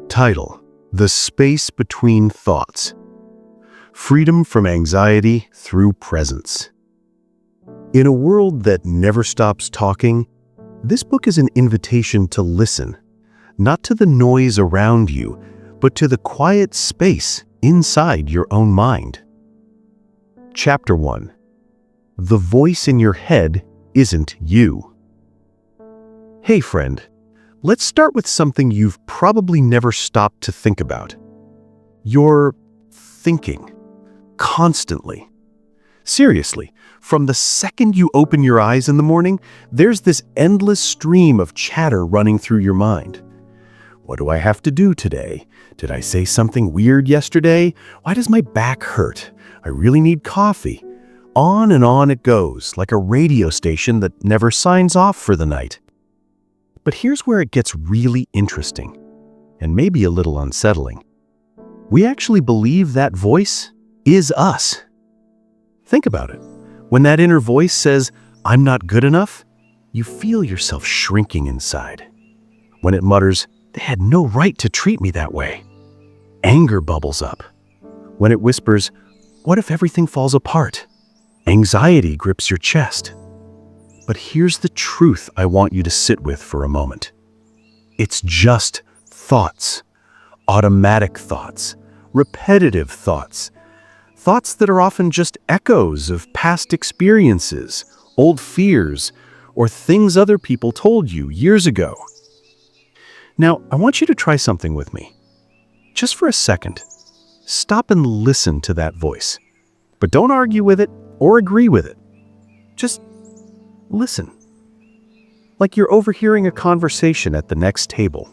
Title: The Space Between Thoughts. Freedom from Anxiety Through Presence. In a world that never stops talking, this book is an invitation to listen, not to the noise around you, but to the quiet space inside your own mind. Chapter 1. The voice in your head isn't you. Hey friend, let's start with something you've probably never stopped to think about. You're thinking. Constantly. Seriously, from the second you open your eyes in the morning, there's this endless stream of chatter running through your mind. What do I have to do today? Did I say something weird yesterday? Why does my back hurt? I really need coffee. On and on it goes, like a radio station that never signs off for the night. But here's where it gets really interesting, and maybe a little unsettling. We actually believe that voice is us. Think about it. When that inner voice says, "I'm not good enough," you feel yourself shrinking inside. When it mutters, "They had no right to treat me that way," anger bubbles up. When it whispers, "What if everything falls apart?" anxiety grips your chest. But here's the truth I want you to sit with for a moment. It's just thoughts. Automatic thoughts. Repetitive thoughts. Thoughts that are often just echoes of past experiences, old fears, or things other people told you years ago. Now, I want you to try something with me. Just for a second, stop and listen to that voice. But don't argue with it or agree with it. Just listen. Like you're overhearing a conversation at the next table.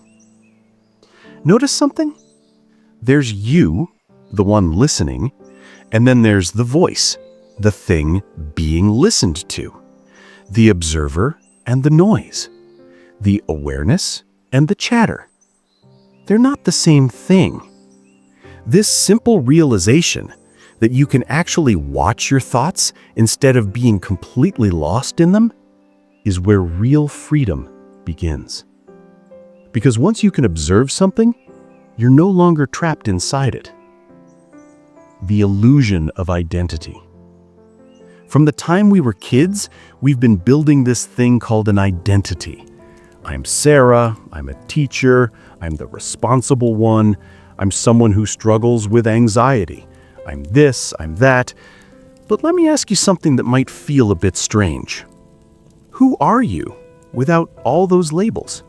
Notice something? There's you, the one listening, and then there's the voice, the thing being listened to, the observer and the noise, the awareness and the chatter. They're not the same thing. This simple realization that you can actually watch your thoughts instead of being completely lost in them is where real freedom begins. Because once you can observe something, you're no longer trapped inside it. The illusion of identity. From the time we were kids, we've been building this thing called an identity. I'm Sarah, I'm a teacher, I'm the responsible one, I'm someone who struggles with anxiety. I'm this, I'm that. But let me ask you something that might feel a bit strange. Who are you without all those labels?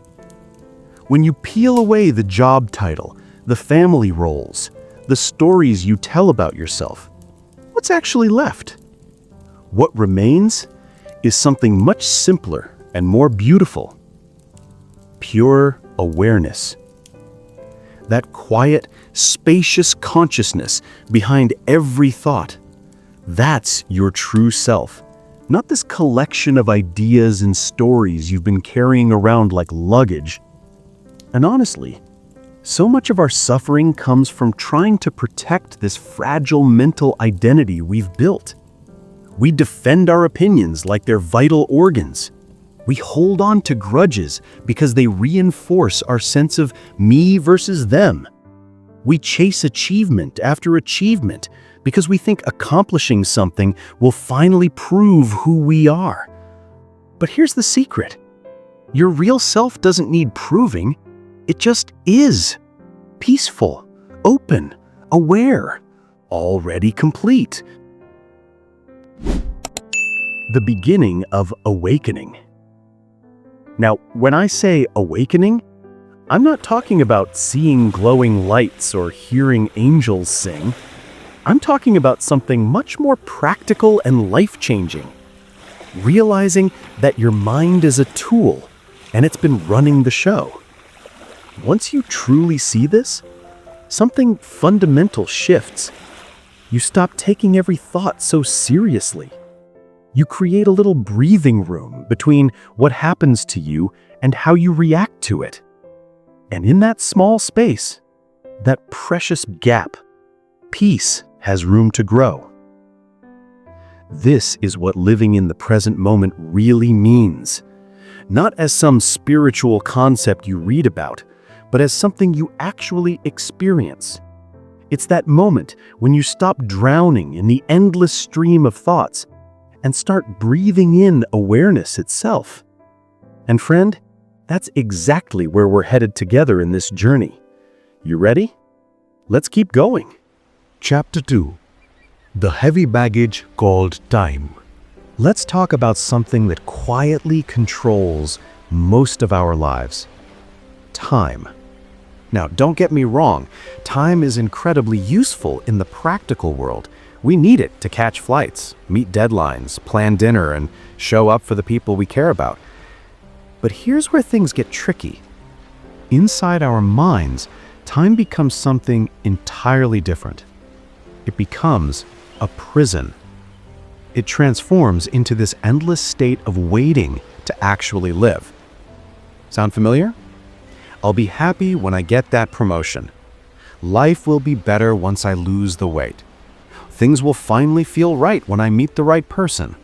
When you peel away the job title, the family roles, the stories you tell about yourself, what's actually left? What remains is something much simpler and more beautiful. Pure awareness. That quiet, spacious consciousness behind every thought. That's your true self, not this collection of ideas and stories you've been carrying around like luggage. And honestly, so much of our suffering comes from trying to protect this fragile mental identity we've built. We defend our opinions like they're vital organs. We hold on to grudges because they reinforce our sense of me versus them. We chase achievement after achievement because we think accomplishing something will finally prove who we are. But here's the secret. Your real self doesn't need proving. It just is. Peaceful, open, aware, already complete. The beginning of awakening. Now, when I say awakening, I'm not talking about seeing glowing lights or hearing angels sing. I'm talking about something much more practical and life-changing. Realizing that your mind is a tool, and it's been running the show. Once you truly see this, something fundamental shifts. You stop taking every thought so seriously. You create a little breathing room between what happens to you and how you react to it. And in that small space, that precious gap, peace has room to grow. This is what living in the present moment really means. Not as some spiritual concept you read about, but as something you actually experience. It's that moment when you stop drowning in the endless stream of thoughts and start breathing in awareness itself. And friend, that's exactly where we're headed together in this journey. You ready? Let's keep going. Chapter 2. The heavy baggage called time. Let's talk about something that quietly controls most of our lives. Time. Now, don't get me wrong, time is incredibly useful in the practical world. We need it to catch flights, meet deadlines, plan dinner, and show up for the people we care about. But here's where things get tricky. Inside our minds, time becomes something entirely different. It becomes a prison. It transforms into this endless state of waiting to actually live. Sound familiar? I'll be happy when I get that promotion. Life will be better once I lose the weight. Things will finally feel right when I meet the right person.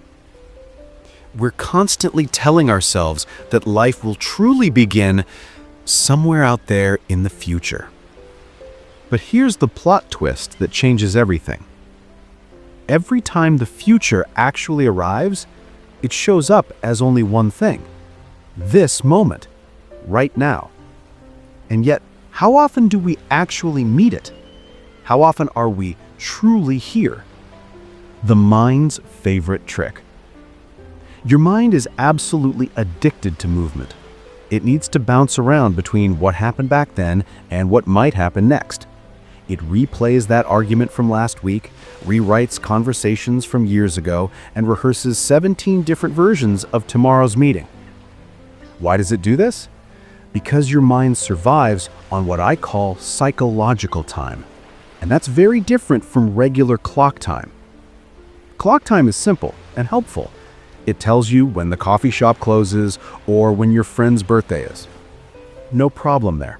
We're constantly telling ourselves that life will truly begin somewhere out there in the future. But here's the plot twist that changes everything. Every time the future actually arrives, it shows up as only one thing: this moment, right now. And yet, how often do we actually meet it? How often are we truly here? The mind's favorite trick. Your mind is absolutely addicted to movement. It needs to bounce around between what happened back then and what might happen next. It replays that argument from last week, rewrites conversations from years ago, and rehearses 17 different versions of tomorrow's meeting. Why does it do this? Because your mind survives on what I call psychological time. And that's very different from regular clock time. Clock time is simple and helpful. It tells you when the coffee shop closes or when your friend's birthday is. No problem there.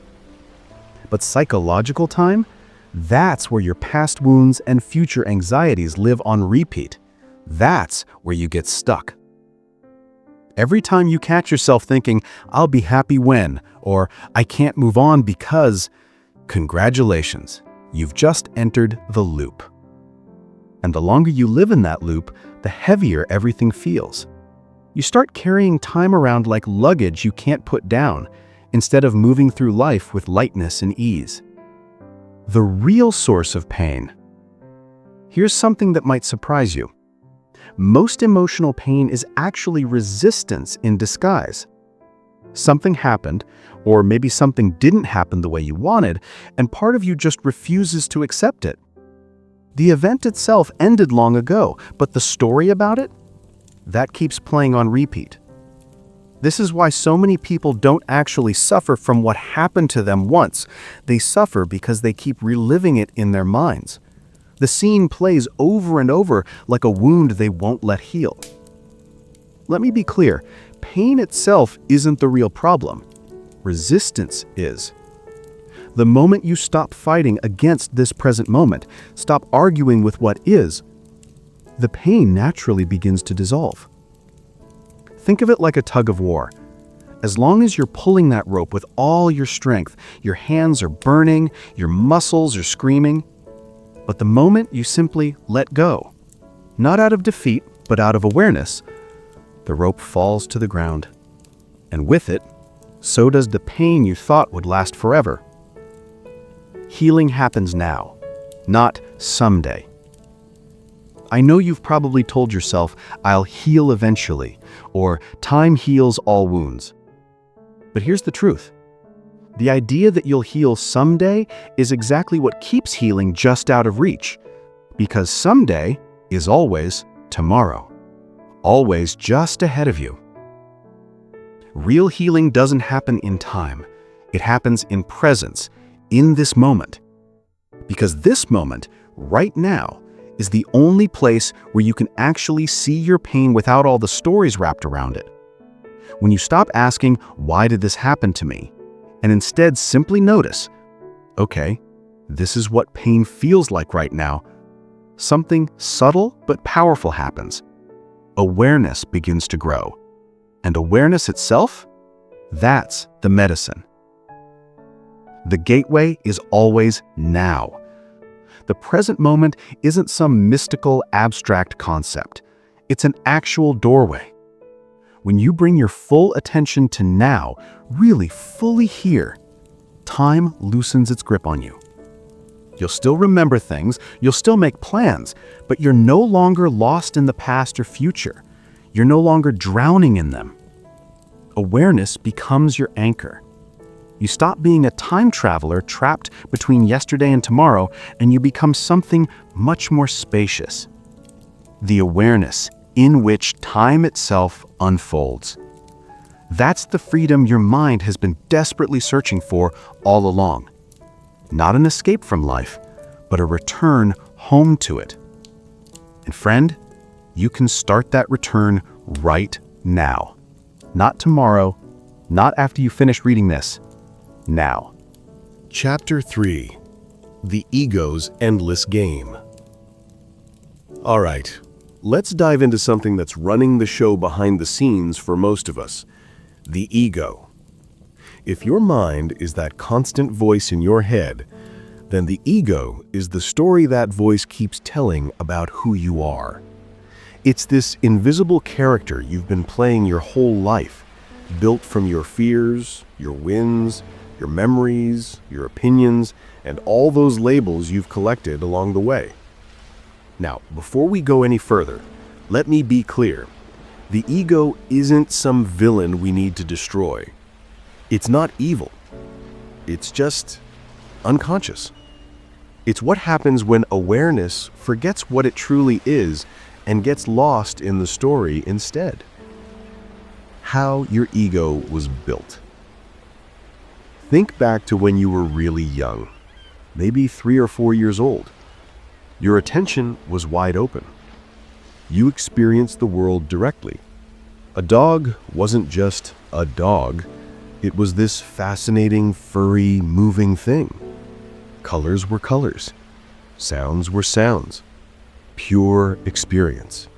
But psychological time? That's where your past wounds and future anxieties live on repeat. That's where you get stuck. Every time you catch yourself thinking, "I'll be happy when," or "I can't move on because," congratulations, you've just entered the loop. And the longer you live in that loop, the heavier everything feels. You start carrying time around like luggage you can't put down, instead of moving through life with lightness and ease. The real source of pain. Here's something that might surprise you. Most emotional pain is actually resistance in disguise. Something happened, or maybe something didn't happen the way you wanted, and part of you just refuses to accept it. The event itself ended long ago, but the story about it? That keeps playing on repeat. This is why so many people don't actually suffer from what happened to them once. They suffer because they keep reliving it in their minds. The scene plays over and over like a wound they won't let heal. Let me be clear, pain itself isn't the real problem. Resistance is. The moment you stop fighting against this present moment, stop arguing with what is, the pain naturally begins to dissolve. Think of it like a tug of war. As long as you're pulling that rope with all your strength, your hands are burning, your muscles are screaming. But the moment you simply let go, not out of defeat, but out of awareness, the rope falls to the ground. And with it, so does the pain you thought would last forever. Healing happens now, not someday. I know you've probably told yourself, "I'll heal eventually," or "time heals all wounds." But here's the truth. The idea that you'll heal someday is exactly what keeps healing just out of reach, because someday is always tomorrow, always just ahead of you. Real healing doesn't happen in time. It happens in presence, in this moment. Because this moment, right now, is the only place where you can actually see your pain without all the stories wrapped around it. When you stop asking, "Why did this happen to me?" and instead simply notice, "Okay, this is what pain feels like right now," something subtle but powerful happens. Awareness begins to grow. And awareness itself, that's the medicine. The gateway is always now. The present moment isn't some mystical, abstract concept. It's an actual doorway. When you bring your full attention to now, really fully here, time loosens its grip on you. You'll still remember things, you'll still make plans, but you're no longer lost in the past or future. You're no longer drowning in them. Awareness becomes your anchor. You stop being a time traveler trapped between yesterday and tomorrow, and you become something much more spacious. The awareness in which time itself unfolds. That's the freedom your mind has been desperately searching for all along. Not an escape from life, but a return home to it. And friend, you can start that return right now. Not tomorrow, not after you finish reading this. Now. Chapter 3. The Ego's Endless Game. All right, let's dive into something that's running the show behind the scenes for most of us. The ego. If your mind is that constant voice in your head, then the ego is the story that voice keeps telling about who you are. It's this invisible character you've been playing your whole life, built from your fears, your wins, your memories, your opinions, and all those labels you've collected along the way. Now, before we go any further, let me be clear. The ego isn't some villain we need to destroy. It's not evil. It's just unconscious. It's what happens when awareness forgets what it truly is and gets lost in the story instead. How your ego was built. Think back to when you were really young, maybe 3 or 4 years old. Your attention was wide open. You experienced the world directly. A dog wasn't just a dog. It was this fascinating, furry, moving thing. Colors were colors. Sounds were sounds. Pure experience.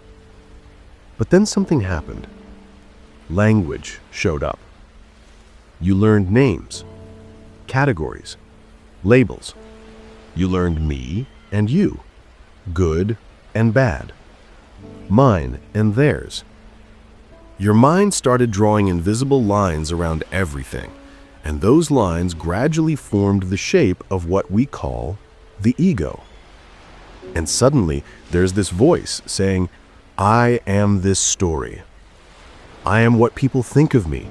But then something happened. Language showed up. You learned names, categories, labels. You learned me and you, good and bad, mine and theirs. Your mind started drawing invisible lines around everything, and those lines gradually formed the shape of what we call the ego. And suddenly, there's this voice saying, I am this story. I am what people think of me.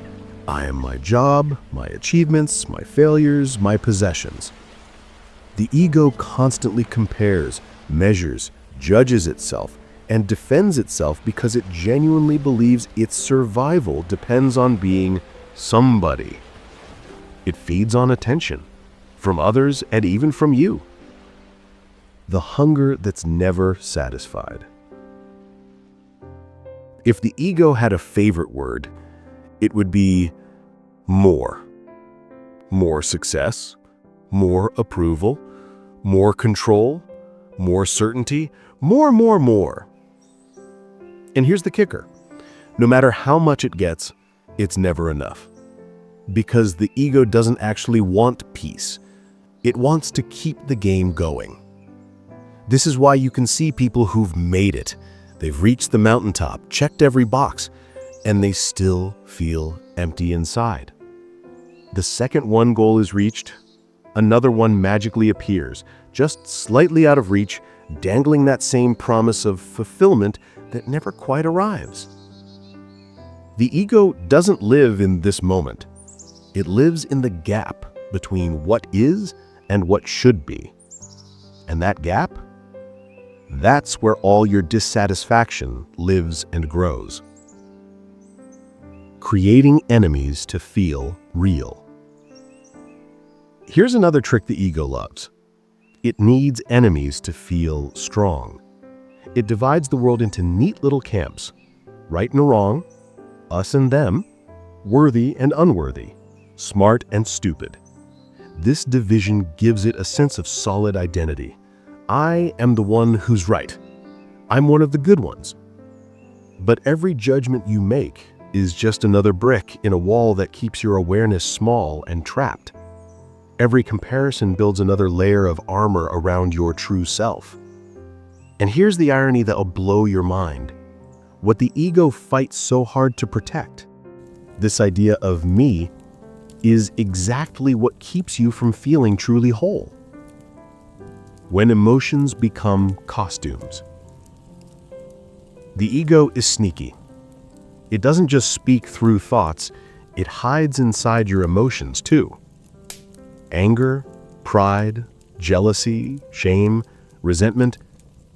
I am my job, my achievements, my failures, my possessions. The ego constantly compares, measures, judges itself, and defends itself because it genuinely believes its survival depends on being somebody. It feeds on attention, from others and even from you. The hunger that's never satisfied. If the ego had a favorite word, it would be more. More success, more approval, more control, more certainty, more. And here's the kicker. No matter how much it gets, it's never enough. Because the ego doesn't actually want peace. It wants to keep the game going. This is why you can see people who've made it. They've reached the mountaintop, checked every box, and they still feel empty inside. The second one goal is reached, another one magically appears, just slightly out of reach, dangling that same promise of fulfillment that never quite arrives. The ego doesn't live in this moment. It lives in the gap between what is and what should be. And that gap? That's where all your dissatisfaction lives and grows. Creating enemies to feel real. Here's another trick the ego loves. It needs enemies to feel strong. It divides the world into neat little camps, right and wrong, us and them, worthy and unworthy, smart and stupid. This division gives it a sense of solid identity. I am the one who's right. I'm one of the good ones. But every judgment you make is just another brick in a wall that keeps your awareness small and trapped. Every comparison builds another layer of armor around your true self. And here's the irony that'll blow your mind. What the ego fights so hard to protect, this idea of me, is exactly what keeps you from feeling truly whole. When emotions become costumes. The ego is sneaky. It doesn't just speak through thoughts, it hides inside your emotions too. Anger, pride, jealousy, shame, resentment,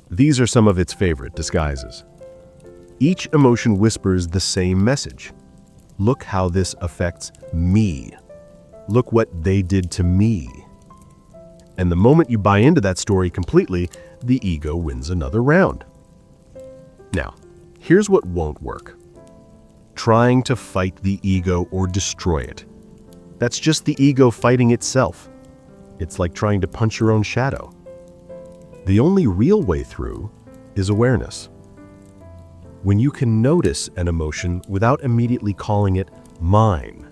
these are some of its favorite disguises. Each emotion whispers the same message. Look how this affects me. Look what they did to me. And the moment you buy into that story completely, the ego wins another round. Now, here's what won't work. Trying to fight the ego or destroy it. That's just the ego fighting itself. It's like trying to punch your own shadow. The only real way through is awareness. When you can notice an emotion without immediately calling it mine.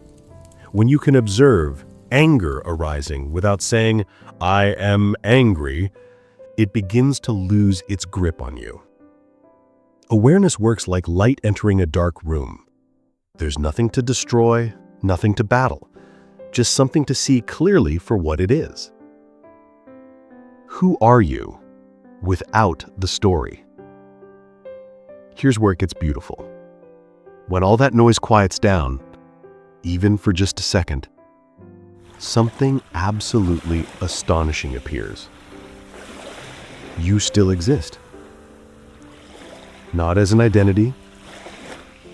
When you can observe anger arising without saying, I am angry, it begins to lose its grip on you. Awareness works like light entering a dark room. There's nothing to destroy, nothing to battle, just something to see clearly for what it is. Who are you without the story? Here's where it gets beautiful. When all that noise quiets down, even for just a second, something absolutely astonishing appears. You still exist. Not as an identity,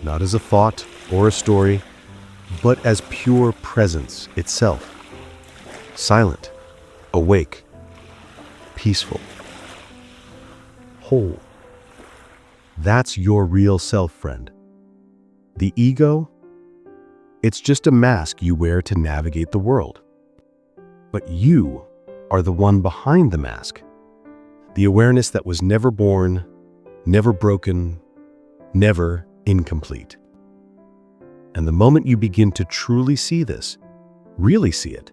not as a thought or a story, but as pure presence itself. Silent, awake, peaceful, whole. That's your real self, friend. The ego, it's just a mask you wear to navigate the world. But you are the one behind the mask. The awareness that was never born, never broken, never incomplete. And the moment you begin to truly see this, really see it,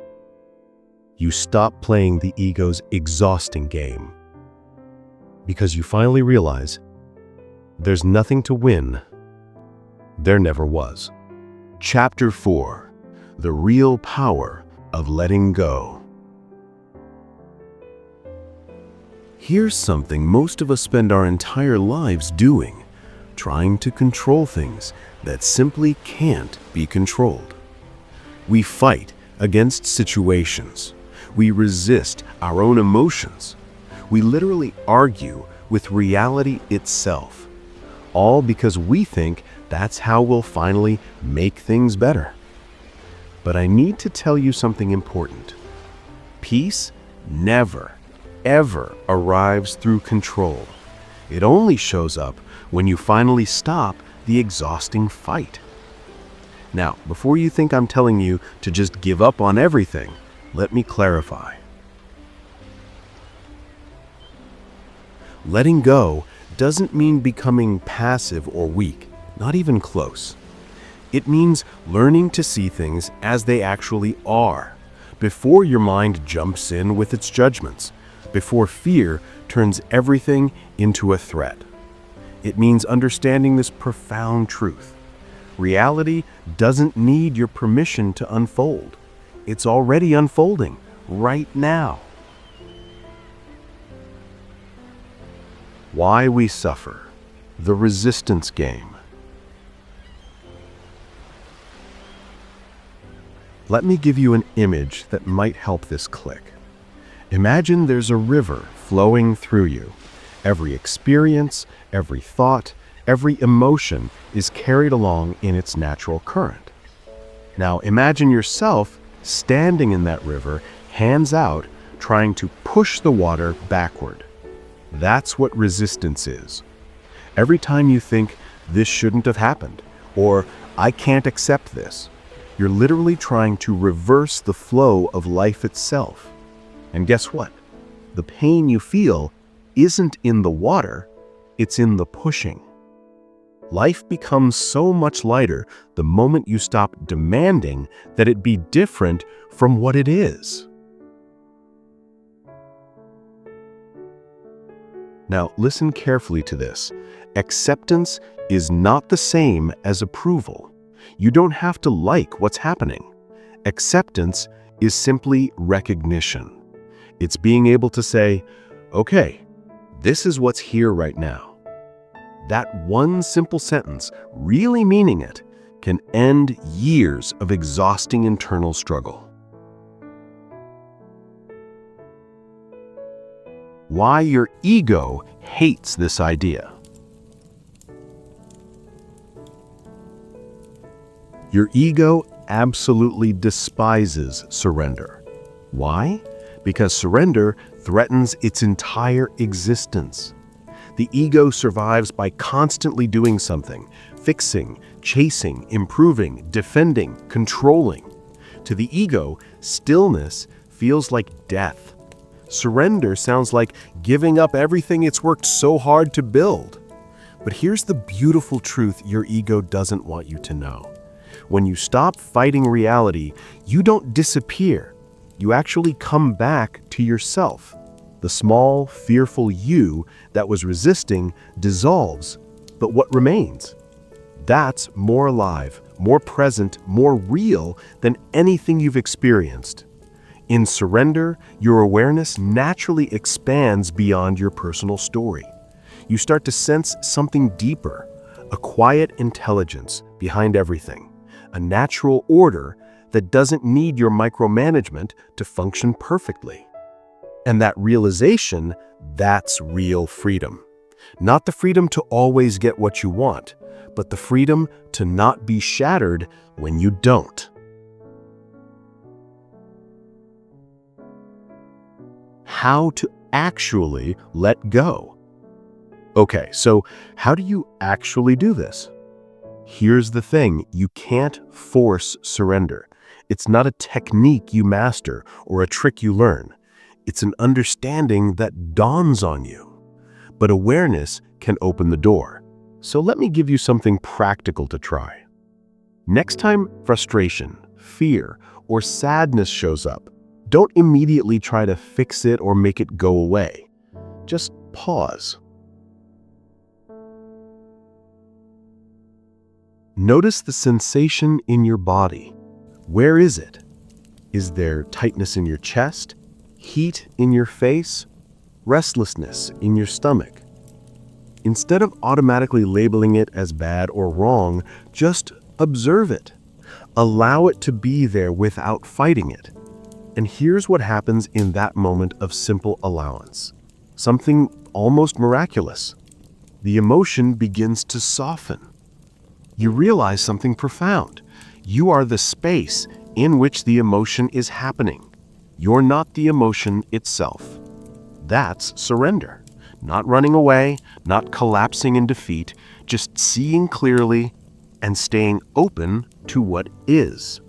you stop playing the ego's exhausting game. Because you finally realize there's nothing to win. There never was. Chapter 4: The Real Power of Letting Go. Here's something most of us spend our entire lives doing, trying to control things that simply can't be controlled. We fight against situations. We resist our own emotions. We literally argue with reality itself, all because we think that's how we'll finally make things better. But I need to tell you something important. Peace never, ever arrives through control. It only shows up when you finally stop the exhausting fight. Now, before you think I'm telling you to just give up on everything, let me clarify. Letting go doesn't mean becoming passive or weak, not even close. It means learning to see things as they actually are, before your mind jumps in with its judgments, before fear turns everything into a threat. It means understanding this profound truth. Reality doesn't need your permission to unfold. It's already unfolding right now. Why we suffer. The resistance game. Let me give you an image that might help this click. Imagine there's a river flowing through you. Every experience, every thought, every emotion is carried along in its natural current. Now imagine yourself standing in that river, hands out, trying to push the water backward. That's what resistance is. Every time you think, this shouldn't have happened, or I can't accept this, you're literally trying to reverse the flow of life itself. And guess what? The pain you feel isn't in the water, it's in the pushing. Life becomes so much lighter the moment you stop demanding that it be different from what it is. Now, listen carefully to this. Acceptance is not the same as approval. You don't have to like what's happening. Acceptance is simply recognition. It's being able to say, okay, this is what's here right now. That one simple sentence, really meaning it, can end years of exhausting internal struggle. Why your ego hates this idea. Your ego absolutely despises surrender. Why? Because surrender threatens its entire existence. The ego survives by constantly doing something, fixing, chasing, improving, defending, controlling. To the ego, stillness feels like death. Surrender sounds like giving up everything it's worked so hard to build. But here's the beautiful truth your ego doesn't want you to know. When you stop fighting reality, you don't disappear. You actually come back to yourself. The small, fearful you that was resisting dissolves, but what remains? That's more alive, more present, more real than anything you've experienced. In surrender, your awareness naturally expands beyond your personal story. You start to sense something deeper, a quiet intelligence behind everything, a natural order that doesn't need your micromanagement to function perfectly. And that realization, that's real freedom. Not the freedom to always get what you want, but the freedom to not be shattered when you don't. How to actually let go. Okay, so how do you actually do this? Here's the thing, you can't force surrender. It's not a technique you master or a trick you learn. It's an understanding that dawns on you. But awareness can open the door. So let me give you something practical to try. Next time frustration, fear, or sadness shows up, don't immediately try to fix it or make it go away. Just pause. Notice the sensation in your body. Where is it? Is there tightness in your chest? Heat in your face? Restlessness in your stomach? Instead of automatically labeling it as bad or wrong, just observe it. Allow it to be there without fighting it. And here's what happens in that moment of simple allowance. Something almost miraculous. The emotion begins to soften. You realize something profound. You are the space in which the emotion is happening. You're not the emotion itself. That's surrender. Not running away, not collapsing in defeat, just seeing clearly and staying open to what is.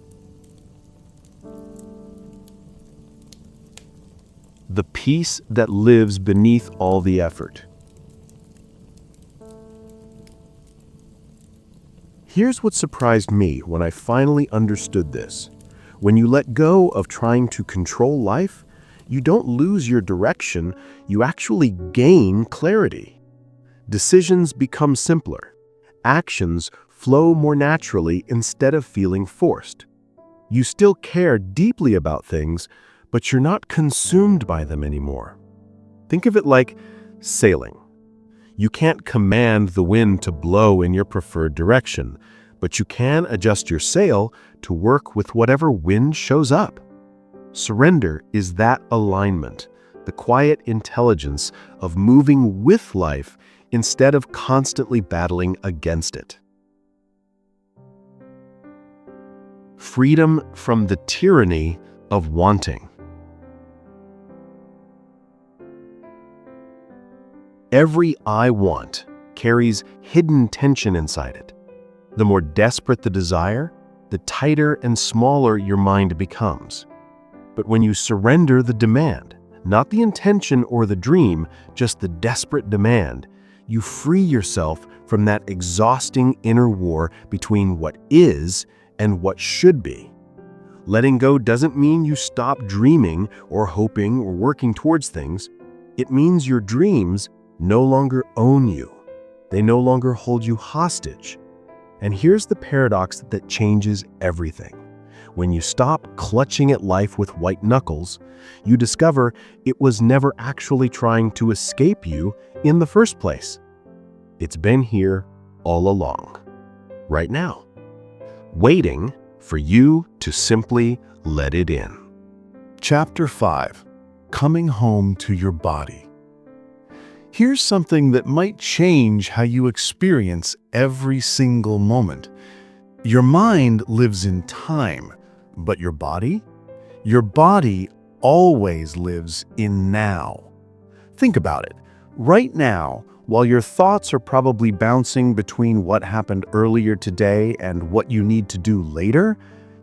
The peace that lives beneath all the effort. Here's what surprised me when I finally understood this. When you let go of trying to control life, you don't lose your direction, you actually gain clarity. Decisions become simpler. Actions flow more naturally instead of feeling forced. You still care deeply about things, but you're not consumed by them anymore. Think of it like sailing. You can't command the wind to blow in your preferred direction, but you can adjust your sail to work with whatever wind shows up. Surrender is that alignment, the quiet intelligence of moving with life instead of constantly battling against it. Freedom from the tyranny of wanting. Every I want carries hidden tension inside it. The more desperate the desire, the tighter and smaller your mind becomes. But when you surrender the demand, not the intention or the dream, just the desperate demand, you free yourself from that exhausting inner war between what is and what should be. Letting go doesn't mean you stop dreaming or hoping or working towards things. It means your dreams no longer own you. They no longer hold you hostage. And here's the paradox that changes everything. When you stop clutching at life with white knuckles, you discover it was never actually trying to escape you in the first place. It's been here all along, right now, waiting for you to simply let it in. Chapter 5. Coming Home to Your Body. Here's something that might change how you experience every single moment. Your mind lives in time, but your body? Your body always lives in now. Think about it. Right now, while your thoughts are probably bouncing between what happened earlier today and what you need to do later,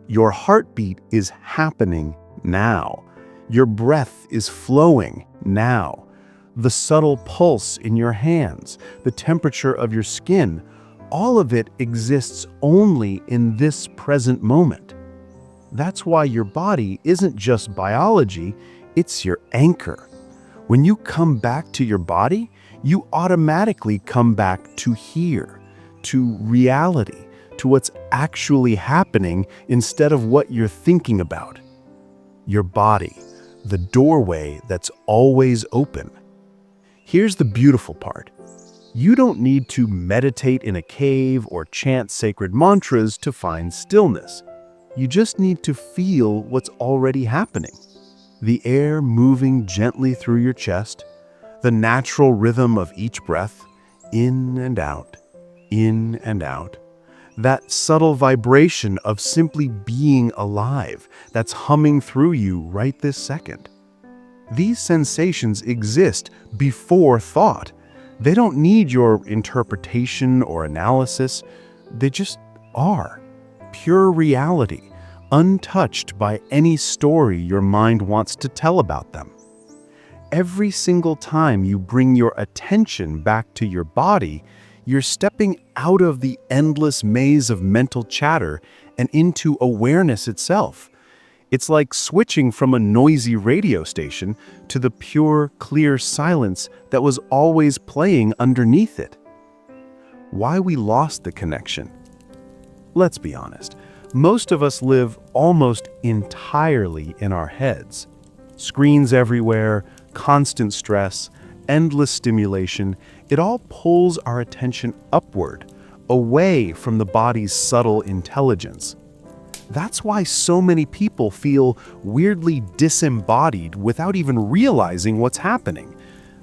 your heartbeat is happening now. Your breath is flowing now. The subtle pulse in your hands, the temperature of your skin, all of it exists only in this present moment. That's why your body isn't just biology, it's your anchor. When you come back to your body, you automatically come back to here, to reality, to what's actually happening instead of what you're thinking about. Your body, the doorway that's always open. Here's the beautiful part. You don't need to meditate in a cave or chant sacred mantras to find stillness. You just need to feel what's already happening. The air moving gently through your chest, the natural rhythm of each breath, in and out, in and out. That subtle vibration of simply being alive that's humming through you right this second. These sensations exist before thought. They don't need your interpretation or analysis. They just are. Pure reality, untouched by any story your mind wants to tell about them. Every single time you bring your attention back to your body, you're stepping out of the endless maze of mental chatter and into awareness itself. It's like switching from a noisy radio station to the pure, clear silence that was always playing underneath it. Why we lost the connection? Let's be honest. Most of us live almost entirely in our heads. Screens everywhere, constant stress, endless stimulation, it all pulls our attention upward, away from the body's subtle intelligence. That's why so many people feel weirdly disembodied without even realizing what's happening.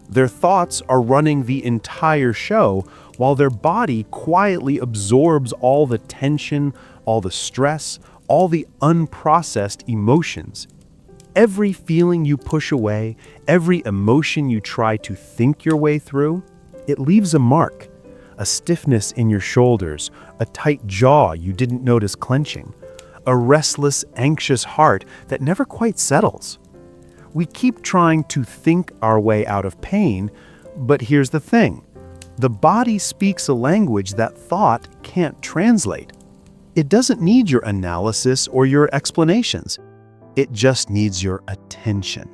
Their thoughts are running the entire show while their body quietly absorbs all the tension, all the stress, all the unprocessed emotions. Every feeling you push away, every emotion you try to think your way through, it leaves a mark. A stiffness in your shoulders, a tight jaw you didn't notice clenching, a restless, anxious heart that never quite settles. We keep trying to think our way out of pain, but here's the thing. The body speaks a language that thought can't translate. It doesn't need your analysis or your explanations. It just needs your attention.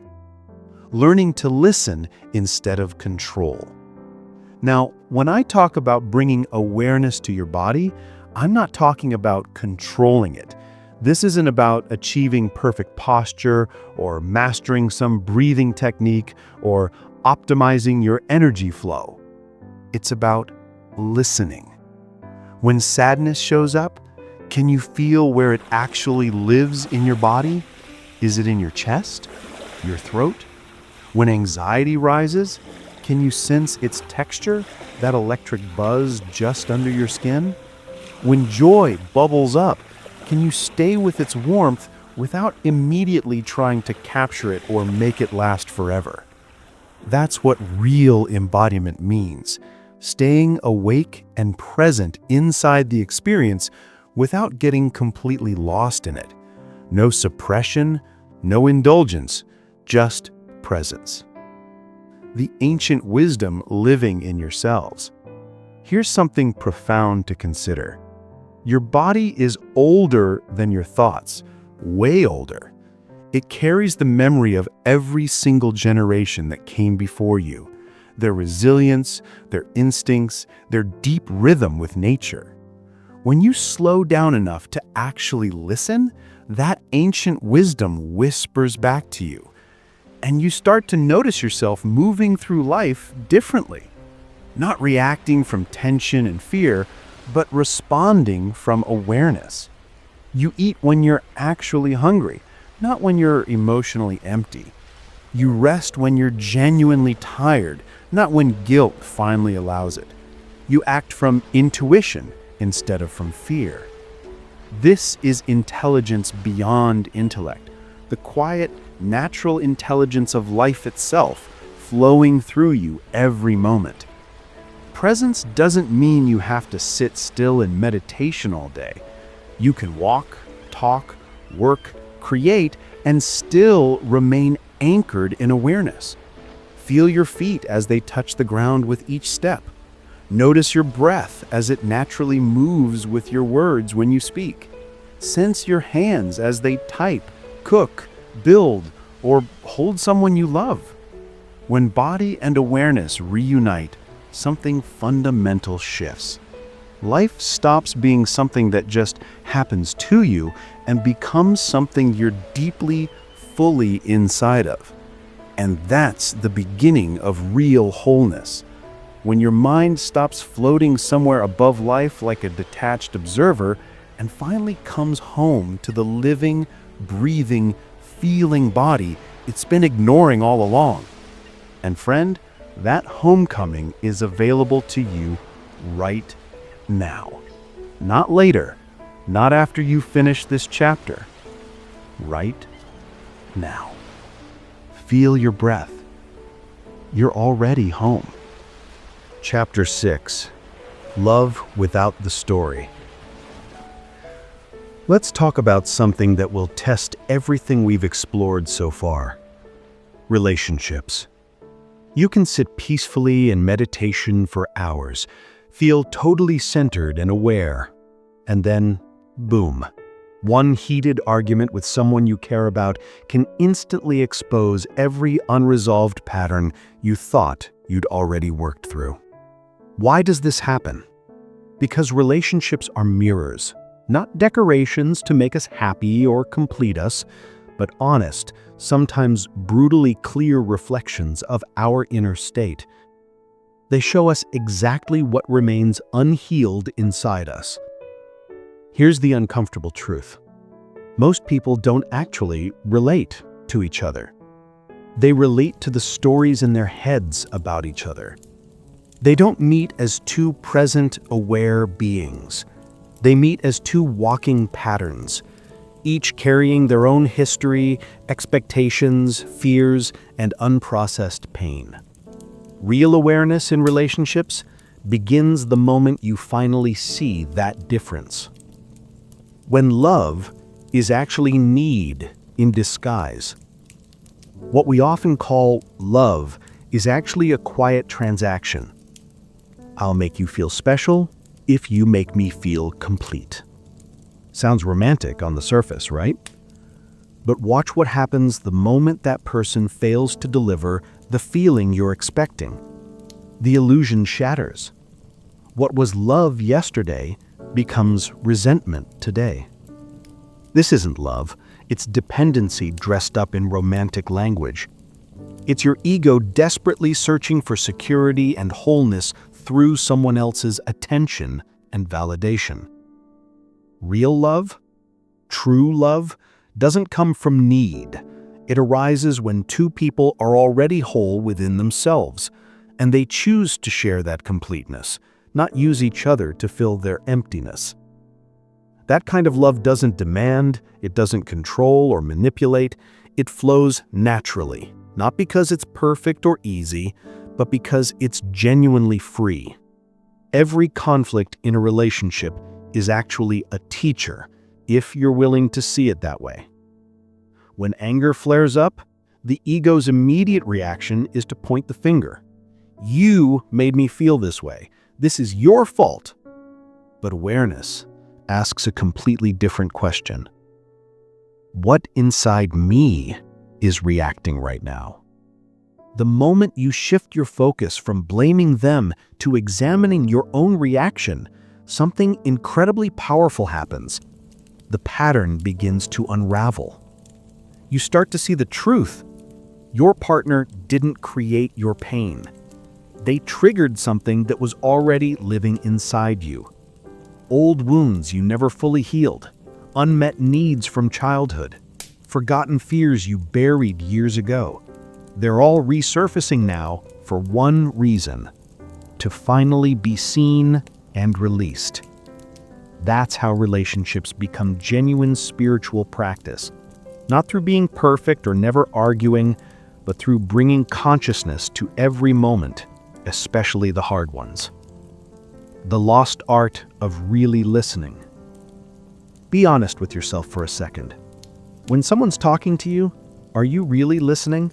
Learning to listen instead of control. Now, when I talk about bringing awareness to your body, I'm not talking about controlling it. This isn't about achieving perfect posture or mastering some breathing technique or optimizing your energy flow. It's about listening. When sadness shows up, can you feel where it actually lives in your body? Is it in your chest? Your throat? When anxiety rises, can you sense its texture, that electric buzz just under your skin? When joy bubbles up, can you stay with its warmth without immediately trying to capture it or make it last forever? That's what real embodiment means, staying awake and present inside the experience without getting completely lost in it. No suppression, no indulgence, just presence. The ancient wisdom living in yourselves. Here's something profound to consider. Your body is older than your thoughts, way older. It carries the memory of every single generation that came before you. their resilience, their instincts, their deep rhythm with nature. When you slow down enough to actually listen, that ancient wisdom whispers back to you, and you start to notice yourself moving through life differently, not reacting from tension and fear, but responding from awareness. You eat when you're actually hungry, not when you're emotionally empty. You rest when you're genuinely tired, not when guilt finally allows it. You act from intuition instead of from fear. This is intelligence beyond intellect, the quiet, natural intelligence of life itself, flowing through you every moment. Presence doesn't mean you have to sit still in meditation all day. You can walk, talk, work, create, and still remain anchored in awareness. Feel your feet as they touch the ground with each step. Notice your breath as it naturally moves with your words when you speak. Sense your hands as they type, cook, build, or hold someone you love. When body and awareness reunite, something fundamental shifts. Life stops being something that just happens to you and becomes something you're deeply, fully inside of. And that's the beginning of real wholeness. When your mind stops floating somewhere above life like a detached observer and finally comes home to the living, breathing, feeling body it's been ignoring all along. And friend, that homecoming is available to you right now. Not later, not after you finish this chapter. Right now. Feel your breath. You're already home. Chapter 6. Love Without the Story. Let's talk about something that will test everything we've explored so far. Relationships. You can sit peacefully in meditation for hours, feel totally centered and aware, and then, boom. One heated argument with someone you care about can instantly expose every unresolved pattern you thought you'd already worked through. Why does this happen? Because relationships are mirrors, not decorations to make us happy or complete us, but honest, sometimes brutally clear reflections of our inner state. They show us exactly what remains unhealed inside us. Here's the uncomfortable truth. Most people don't actually relate to each other. They relate to the stories in their heads about each other. They don't meet as two present, aware beings. They meet as two walking patterns, each carrying their own history, expectations, fears, and unprocessed pain. Real awareness in relationships begins the moment you finally see that difference. When love is actually need in disguise. What we often call love is actually a quiet transaction. I'll make you feel special if you make me feel complete. Sounds romantic on the surface, right? But watch what happens the moment that person fails to deliver the feeling you're expecting. The illusion shatters. What was love yesterday becomes resentment today. This isn't love, it's dependency dressed up in romantic language. It's your ego desperately searching for security and wholeness through someone else's attention and validation. Real love, true love, doesn't come from need. It arises when two people are already whole within themselves, and they choose to share that completeness, not use each other to fill their emptiness. That kind of love doesn't demand, it doesn't control or manipulate, it flows naturally, not because it's perfect or easy, but because it's genuinely free. Every conflict in a relationship is actually a teacher, if you're willing to see it that way. When anger flares up, the ego's immediate reaction is to point the finger. You made me feel this way. This is your fault. But awareness asks a completely different question. What inside me is reacting right now? The moment you shift your focus from blaming them to examining your own reaction, something incredibly powerful happens. The pattern begins to unravel. You start to see the truth. Your partner didn't create your pain. They triggered something that was already living inside you. Old wounds you never fully healed, unmet needs from childhood, forgotten fears you buried years ago. They're all resurfacing now for one reason: to finally be seen and released. That's how relationships become genuine spiritual practice. Not through being perfect or never arguing, but through bringing consciousness to every moment, especially the hard ones. The lost art of really listening. Be honest with yourself for a second. When someone's talking to you, are you really listening?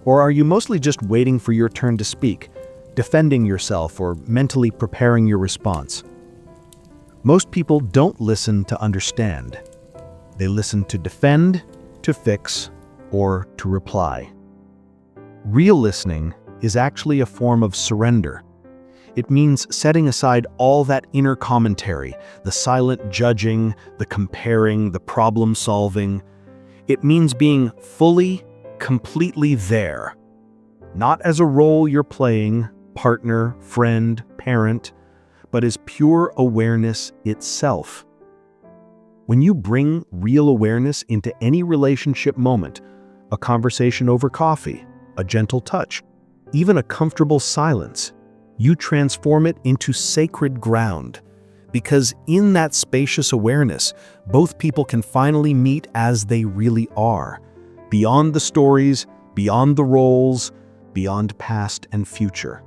Or are you mostly just waiting for your turn to speak, defending yourself or mentally preparing your response? Most people don't listen to understand. They listen to defend, to fix, or to reply. Real listening is actually a form of surrender. It means setting aside all that inner commentary, the silent judging, the comparing, the problem solving. It means being fully, completely there. Not as a role you're playing, partner, friend, parent, but as pure awareness itself. When you bring real awareness into any relationship moment, a conversation over coffee, a gentle touch, even a comfortable silence, you transform it into sacred ground. Because in that spacious awareness, both people can finally meet as they really are, beyond the stories, beyond the roles, beyond past and future.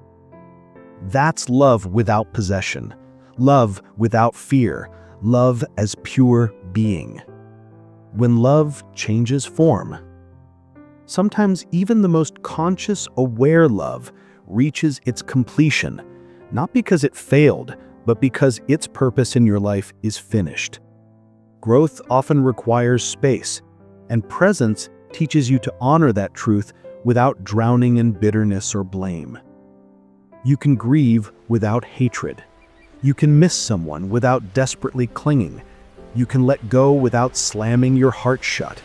That's love without possession, love without fear, love as pure being. When love changes form, sometimes even the most conscious, aware love reaches its completion, not because it failed, but because its purpose in your life is finished. Growth often requires space, and presence teaches you to honor that truth without drowning in bitterness or blame. You can grieve without hatred. You can miss someone without desperately clinging. You can let go without slamming your heart shut.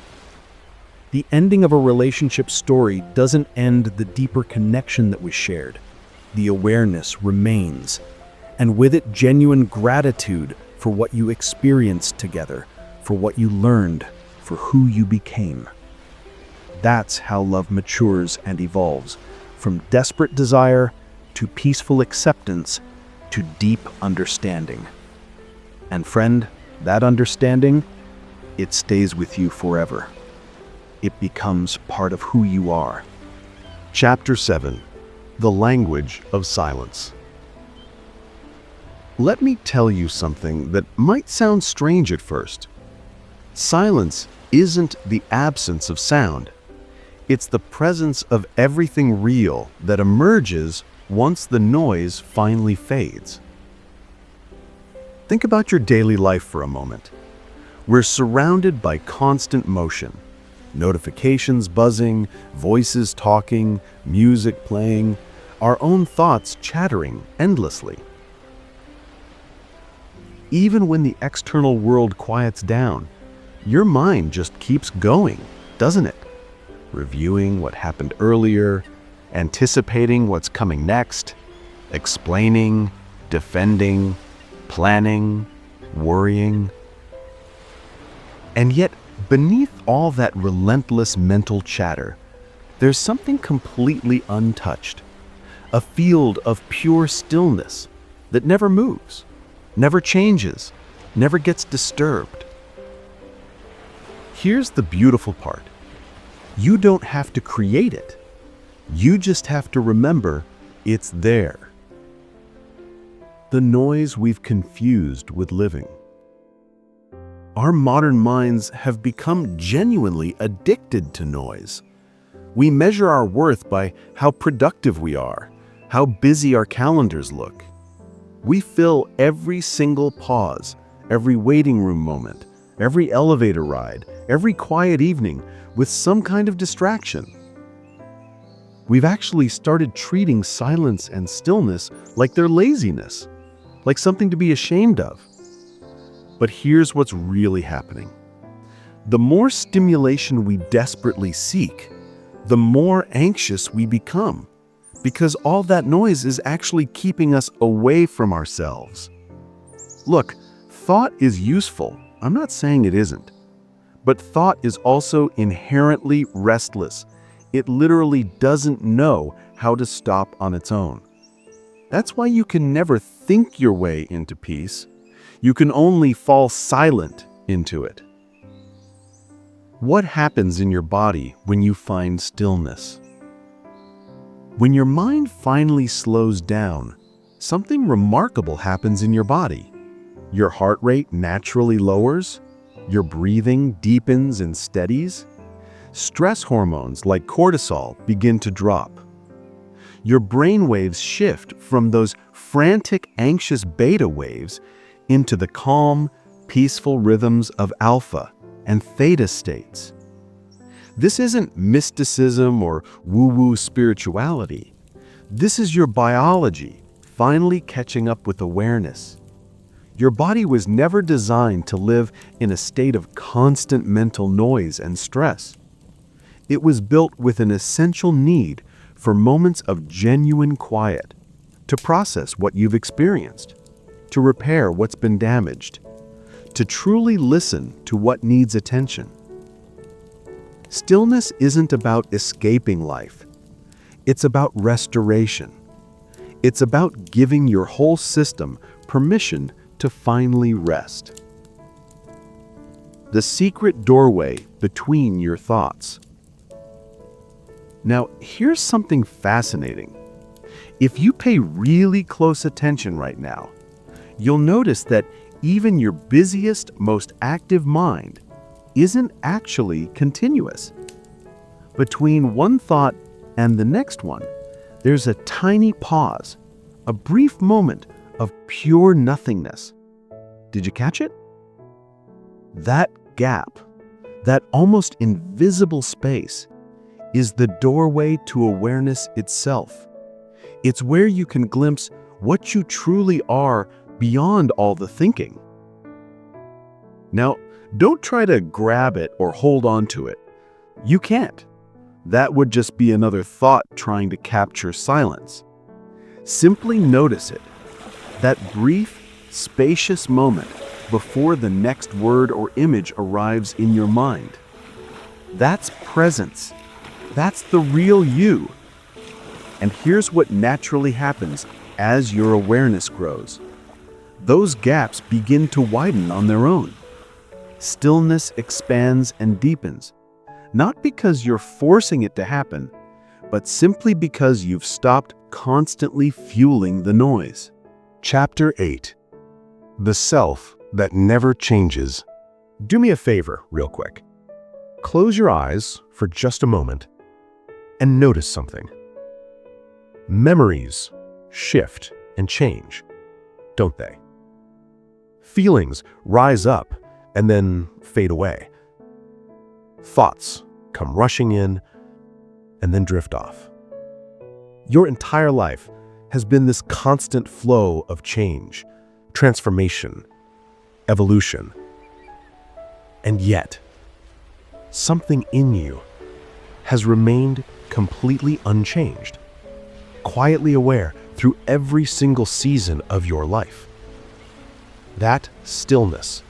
The ending of a relationship story doesn't end the deeper connection that was shared. The awareness remains, and with it genuine gratitude for what you experienced together, for what you learned, for who you became. That's how love matures and evolves, from desperate desire to peaceful acceptance to deep understanding. And friend, that understanding, it stays with you forever. It becomes part of who you are. Chapter 7. The Language of Silence. Let me tell you something that might sound strange at first. Silence isn't the absence of sound. It's the presence of everything real that emerges once the noise finally fades. Think about your daily life for a moment. We're surrounded by constant motion. Notifications buzzing, voices talking, music playing, our own thoughts chattering endlessly. Even when the external world quiets down, your mind just keeps going, doesn't it? Reviewing what happened earlier, anticipating what's coming next, explaining, defending, planning, worrying. And yet, beneath all that relentless mental chatter, there's something completely untouched. A field of pure stillness that never moves, never changes, never gets disturbed. Here's the beautiful part. You don't have to create it. You just have to remember it's there. The noise we've confused with living. Our modern minds have become genuinely addicted to noise. We measure our worth by how productive we are, how busy our calendars look. We fill every single pause, every waiting room moment, every elevator ride, every quiet evening with some kind of distraction. We've actually started treating silence and stillness like they're laziness, like something to be ashamed of. But here's what's really happening. The more stimulation we desperately seek, the more anxious we become, because all that noise is actually keeping us away from ourselves. Look, thought is useful. I'm not saying it isn't. But thought is also inherently restless. It literally doesn't know how to stop on its own. That's why you can never think your way into peace. You can only fall silent into it. What happens in your body when you find stillness? When your mind finally slows down, something remarkable happens in your body. Your heart rate naturally lowers. Your breathing deepens and steadies. Stress hormones like cortisol begin to drop. Your brain waves shift from those frantic, anxious beta waves into the calm, peaceful rhythms of alpha and theta states. This isn't mysticism or woo-woo spirituality. This is your biology finally catching up with awareness. Your body was never designed to live in a state of constant mental noise and stress. It was built with an essential need for moments of genuine quiet, to process what you've experienced, to repair what's been damaged, to truly listen to what needs attention. Stillness isn't about escaping life. It's about restoration. It's about giving your whole system permission to finally rest. The secret doorway between your thoughts. Now, here's something fascinating. If you pay really close attention right now, you'll notice that even your busiest, most active mind isn't actually continuous. Between one thought and the next one, there's a tiny pause, a brief moment of pure nothingness. Did you catch it? That gap, that almost invisible space, is the doorway to awareness itself. It's where you can glimpse what you truly are beyond all the thinking. Now, don't try to grab it or hold on to it. You can't. That would just be another thought trying to capture silence. Simply notice it. That brief, spacious moment before the next word or image arrives in your mind. That's presence. That's the real you. And here's what naturally happens as your awareness grows. Those gaps begin to widen on their own. Stillness expands and deepens, not because you're forcing it to happen, but simply because you've stopped constantly fueling the noise. Chapter 8. The Self That Never Changes. Do me a favor, real quick. Close your eyes for just a moment and notice something. Memories shift and change, don't they? Feelings rise up and then fade away. Thoughts come rushing in and then drift off. Your entire life has been this constant flow of change, transformation, evolution. And yet, something in you has remained completely unchanged, quietly aware through every single season of your life. That stillness,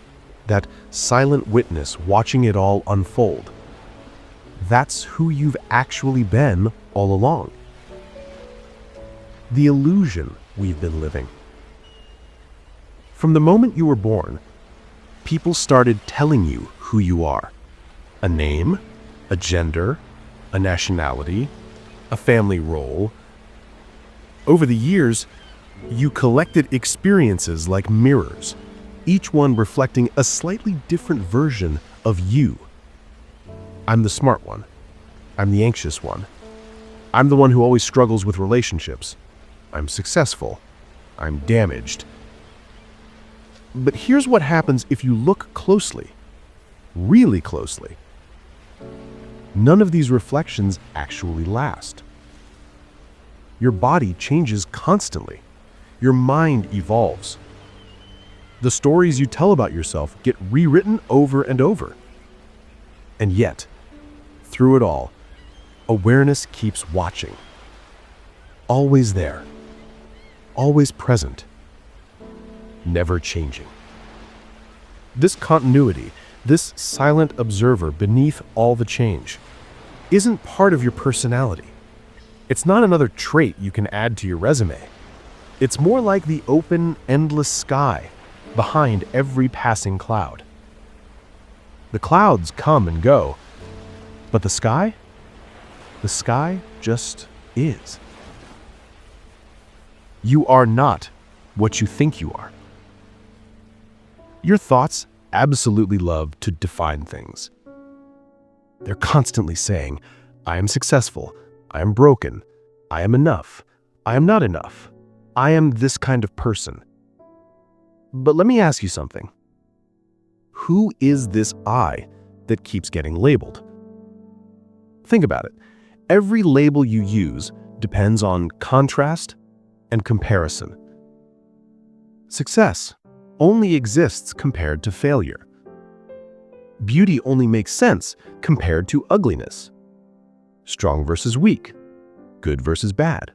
that silent witness watching it all unfold, that's who you've actually been all along. The illusion we've been living. From the moment you were born, people started telling you who you are. A name, a gender, a nationality, a family role. Over the years, you collected experiences like mirrors, each one reflecting a slightly different version of you. I'm the smart one. I'm the anxious one. I'm the one who always struggles with relationships. I'm successful. I'm damaged. But here's what happens if you look closely, really closely. None of these reflections actually last. Your body changes constantly. Your mind evolves. The stories you tell about yourself get rewritten over and over. And yet, through it all, awareness keeps watching. Always there. Always present. Never changing. This continuity, this silent observer beneath all the change, isn't part of your personality. It's not another trait you can add to your resume. It's more like the open, endless sky behind every passing cloud. The clouds come and go, but the sky just is. You are not what you think you are. Your thoughts absolutely love to define things. They're constantly saying, I am successful, I am broken, I am enough, I am not enough, I am this kind of person. But let me ask you something. Who is this I that keeps getting labeled? Think about it. Every label you use depends on contrast and comparison. Success only exists compared to failure. Beauty only makes sense compared to ugliness. Strong versus weak, good versus bad.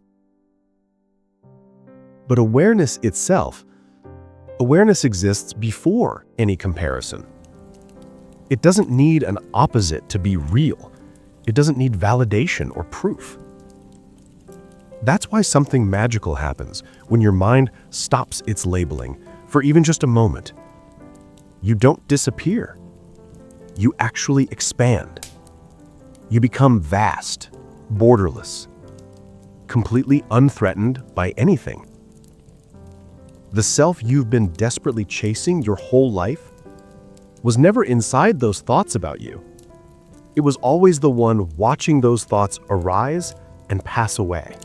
But awareness itself, awareness exists before any comparison. It doesn't need an opposite to be real. It doesn't need validation or proof. That's why something magical happens when your mind stops its labeling for even just a moment. You don't disappear. You actually expand. You become vast, borderless, completely unthreatened by anything. The self you've been desperately chasing your whole life was never inside those thoughts about you. It was always the one watching those thoughts arise and pass away.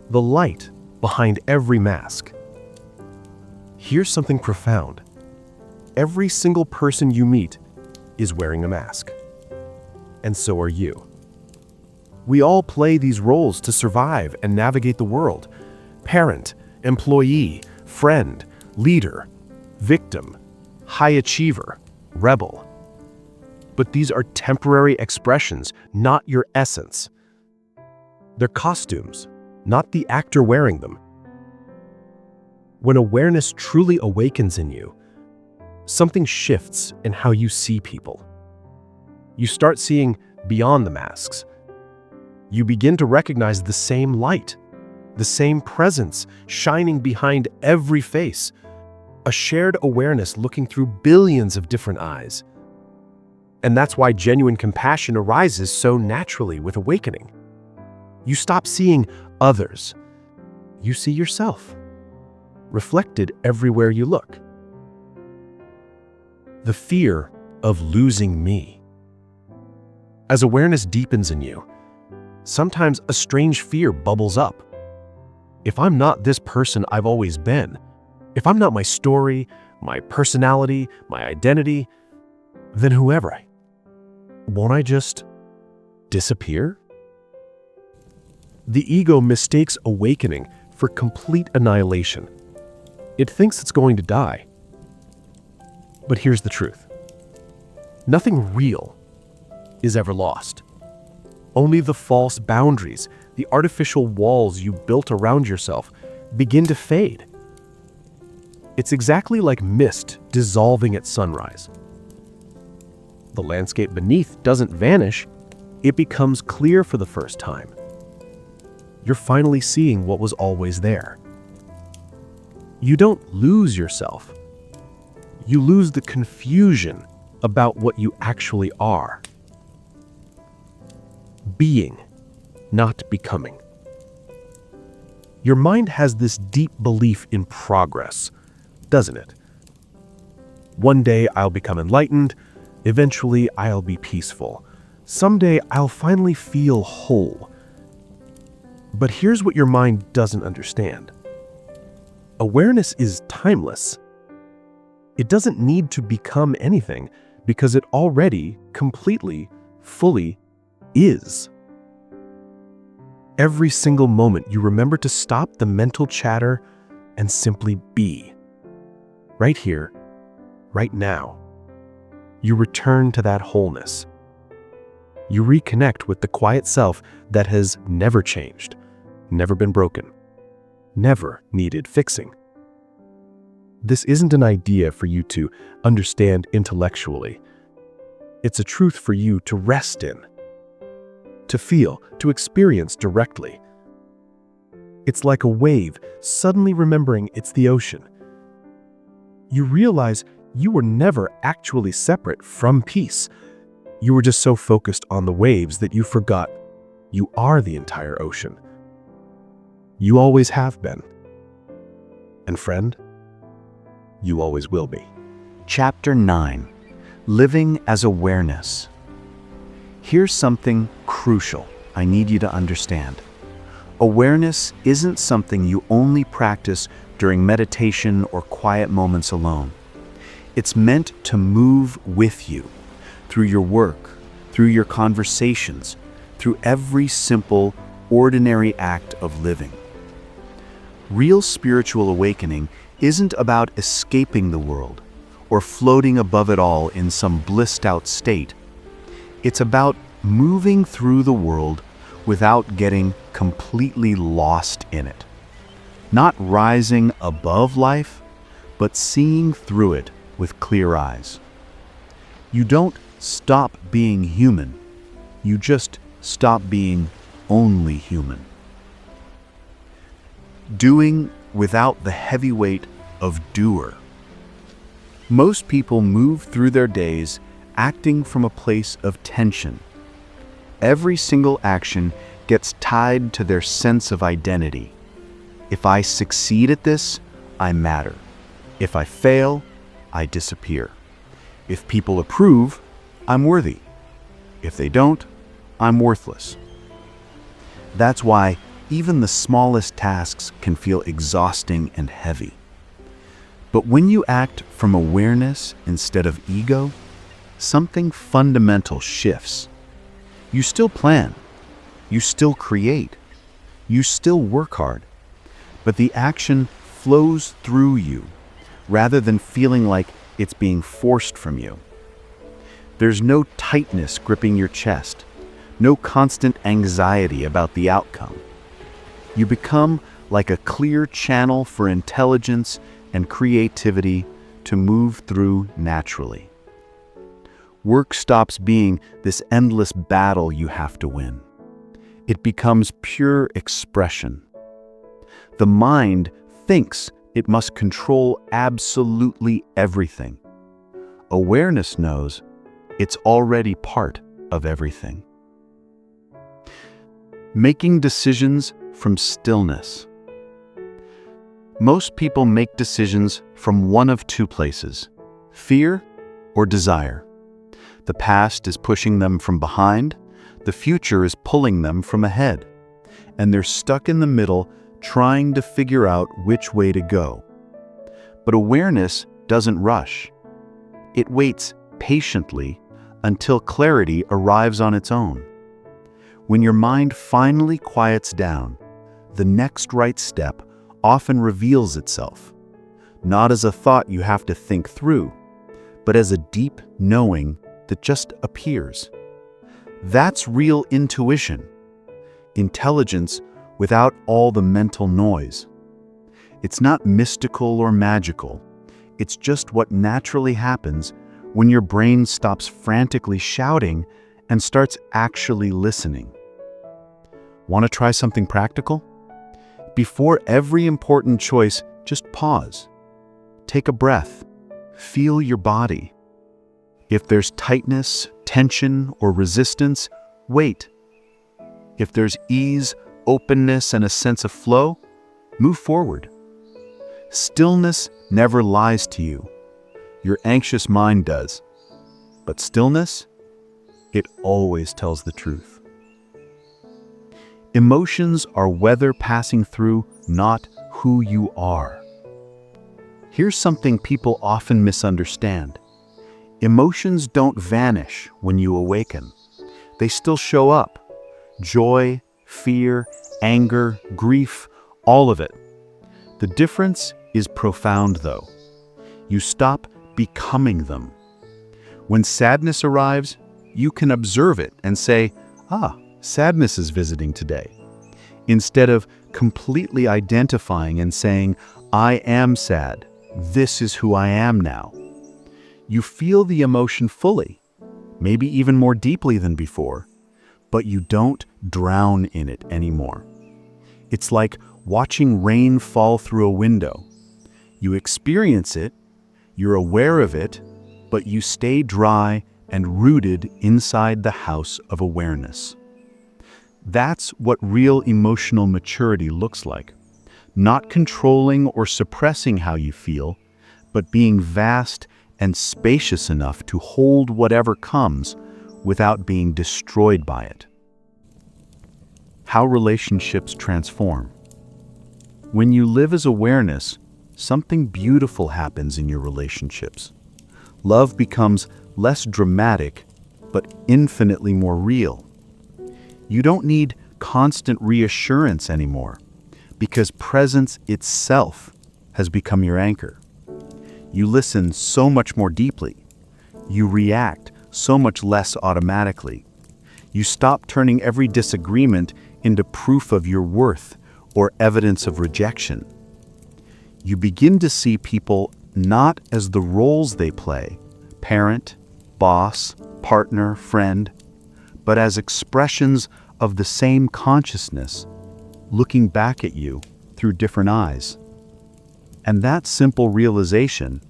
The light behind every mask. Here's something profound. Every single person you meet is wearing a mask. And so are you. We all play these roles to survive and navigate the world. Parent, employee, friend, leader, victim, high achiever, rebel. But these are temporary expressions, not your essence. They're costumes, not the actor wearing them. When awareness truly awakens in you, something shifts in how you see people. You start seeing beyond the masks. You begin to recognize the same light, the same presence shining behind every face, a shared awareness looking through billions of different eyes. And that's why genuine compassion arises so naturally with awakening. You stop seeing others. You see yourself, reflected everywhere you look. The fear of losing me. As awareness deepens in you, sometimes a strange fear bubbles up. If I'm not this person I've always been, if I'm not my story, my personality, my identity, then who am I? Won't I just disappear? The ego mistakes awakening for complete annihilation. It thinks it's going to die. But here's the truth. Nothing real is ever lost. Only the false boundaries, the artificial walls you built around yourself, begin to fade. It's exactly like mist dissolving at sunrise. The landscape beneath doesn't vanish, it becomes clear for the first time. You're finally seeing what was always there. You don't lose yourself. You lose the confusion about what you actually are. Being, not becoming. Your mind has this deep belief in progress, doesn't it? One day I'll become enlightened, eventually I'll be peaceful. Someday I'll finally feel whole. But here's what your mind doesn't understand. Awareness is timeless. It doesn't need to become anything because it already, completely, fully is. every single moment, you remember to stop the mental chatter and simply be. Right here, right now. You return to that wholeness. You reconnect with the quiet self that has never changed, never been broken, never needed fixing. This isn't an idea for you to understand intellectually. It's a truth for you to rest in, to feel, to experience directly. It's like a wave suddenly remembering it's the ocean. You realize you were never actually separate from peace. You were just so focused on the waves that you forgot you are the entire ocean. You always have been. And friend, you always will be. Chapter 9. Living as Awareness. Here's something crucial I need you to understand. Awareness isn't something you only practice during meditation or quiet moments alone. It's meant to move with you through your work, through your conversations, through every simple, ordinary act of living. Real spiritual awakening isn't about escaping the world or floating above it all in some blissed-out state. It's about moving through the world without getting completely lost in it. Not rising above life, but seeing through it with clear eyes. You don't stop being human. You just stop being only human. Doing without the heavy weight of doer. Most people move through their days acting from a place of tension. Every single action gets tied to their sense of identity. If I succeed at this, I matter. If I fail, I disappear. If people approve, I'm worthy. If they don't, I'm worthless. That's why even the smallest tasks can feel exhausting and heavy. But when you act from awareness instead of ego, something fundamental shifts. You still plan, you still create, you still work hard, but the action flows through you rather than feeling like it's being forced from you. There's no tightness gripping your chest, no constant anxiety about the outcome. You become like a clear channel for intelligence and creativity to move through naturally. Work stops being this endless battle you have to win. It becomes pure expression. The mind thinks it must control absolutely everything. Awareness knows it's already part of everything. Making decisions from stillness. Most people make decisions from one of two places: fear or desire. The past is pushing them from behind, the future is pulling them from ahead, and they're stuck in the middle trying to figure out which way to go. But awareness doesn't rush. It waits patiently until clarity arrives on its own. When your mind finally quiets down, the next right step often reveals itself, not as a thought you have to think through, but as a deep knowing that just appears. That's real intuition, intelligence without all the mental noise. It's not mystical or magical. It's just what naturally happens when your brain stops frantically shouting and starts actually listening. Want to try something practical? Before every important choice, just pause. Take a breath. Feel your body. If there's tightness, tension, or resistance, wait. If there's ease, openness, and a sense of flow, move forward. Stillness never lies to you. Your anxious mind does. But stillness, it always tells the truth. Emotions are weather passing through, not who you are. Here's something people often misunderstand. Emotions don't vanish when you awaken. They still show up. Joy, fear, anger, grief, all of it. The difference is profound, though. You stop becoming them. When sadness arrives, you can observe it and say, sadness is visiting today, instead of completely identifying and saying, I am sad. This is who I am now. You feel the emotion fully, maybe even more deeply than before, but you don't drown in it anymore. It's like watching rain fall through a window. You experience it, you're aware of it, but you stay dry and rooted inside the house of awareness. That's what real emotional maturity looks like. Not controlling or suppressing how you feel, but being vast and spacious enough to hold whatever comes without being destroyed by it. How relationships transform. When you live as awareness, something beautiful happens in your relationships. Love becomes less dramatic, but infinitely more real. You don't need constant reassurance anymore, because presence itself has become your anchor. You listen so much more deeply. You react so much less automatically. You stop turning every disagreement into proof of your worth or evidence of rejection. You begin to see people not as the roles they play, parent, boss, partner, friend, but as expressions of the same consciousness, looking back at you through different eyes. And that simple realization,